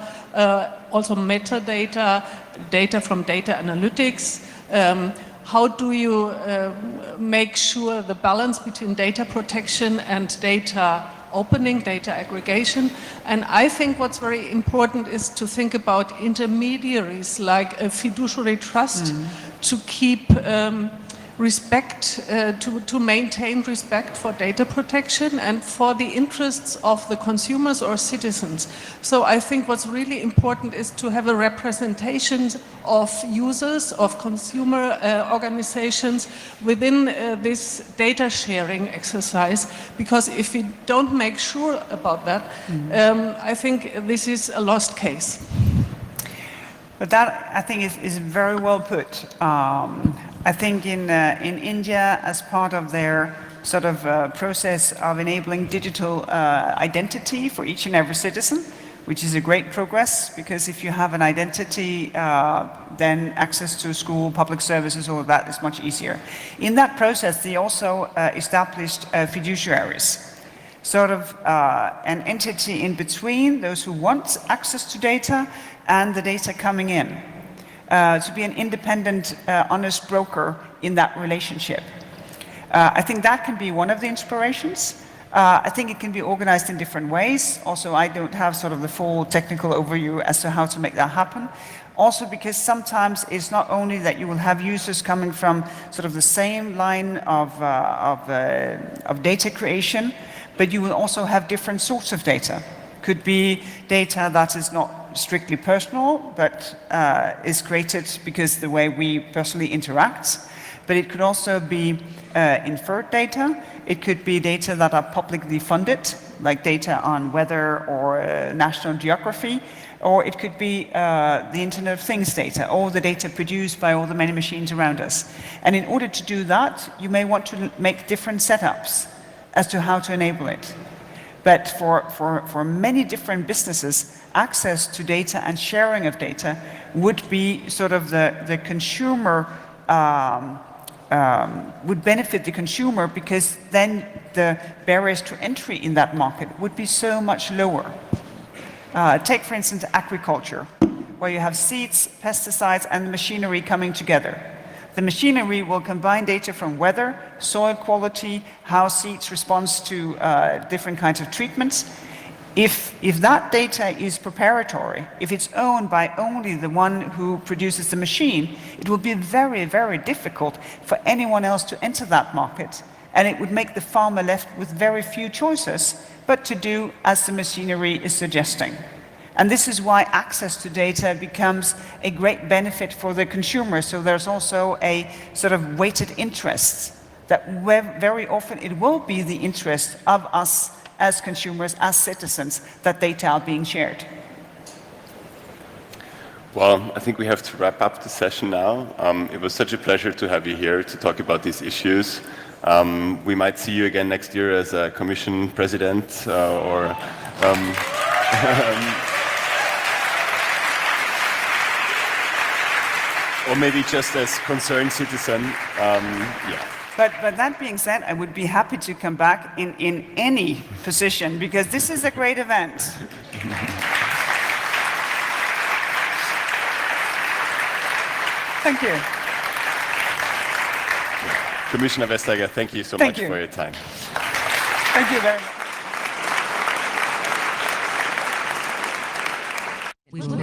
[SPEAKER 8] also metadata, data from data analytics? How do you make sure the balance between data protection and data opening, data aggregation? And I think what's very important is to think about intermediaries like a fiduciary trust to keep respect, to maintain respect for data protection and for the interests of the consumers or citizens. So I think what's really important is to have a representation of users, of consumer organizations within this data sharing exercise, because if we don't make sure about that, I think this is a lost case.
[SPEAKER 2] But that, I think, is very well put. I think in India, as part of their sort of process of enabling digital identity for each and every citizen, which is a great progress, because if you have an identity, then access to school, public services, all of that is much easier. In that process, they also established fiduciaries, sort of an entity in between those who want access to data and the data coming in. To be an independent, honest broker in that relationship. I think that can be one of the inspirations. I think it can be organized in different ways. Also, I don't have sort of the full technical overview as to how to make that happen. Also, because sometimes it's not only that you will have users coming from sort of the same line of data creation, but you will also have different sorts of data. Could be data that is not strictly personal, but is created because the way we personally interact. But it could also be inferred data. It could be data that are publicly funded, like data on weather or national geography. Or it could be the Internet of Things data, all the data produced by all the many machines around us. And in order to do that, you may want to make different setups as to how to enable it. But for many different businesses, access to data and sharing of data would be sort of the consumer, would benefit the consumer, because then the barriers to entry in that market would be so much lower. Take, for instance, agriculture, where you have seeds, pesticides, and machinery coming together. The machinery will combine data from weather, soil quality, how seeds respond to different kinds of treatments. If that data is proprietary, if it's owned by only the one who produces the machine, it will be very, very difficult for anyone else to enter that market. And it would make the farmer left with very few choices, but to do as the machinery is suggesting. And this is why access to data becomes a great benefit for the consumer. So there's also a sort of weighted interest that very often it will be the interest of us as consumers, as citizens, that data are being shared.
[SPEAKER 1] Well, I think we have to wrap up the session now. It was such a pleasure to have you here to talk about these issues. We might see you again next year as a commission president or Or maybe just as concerned citizen. Yeah.
[SPEAKER 2] But that being said, I would be happy to come back in any position, because this is a great event. Thank you.
[SPEAKER 1] Commissioner Vestager, thank you so
[SPEAKER 2] Thank
[SPEAKER 1] much
[SPEAKER 2] you.
[SPEAKER 1] for your time.
[SPEAKER 2] Thank you very much.
[SPEAKER 9] We will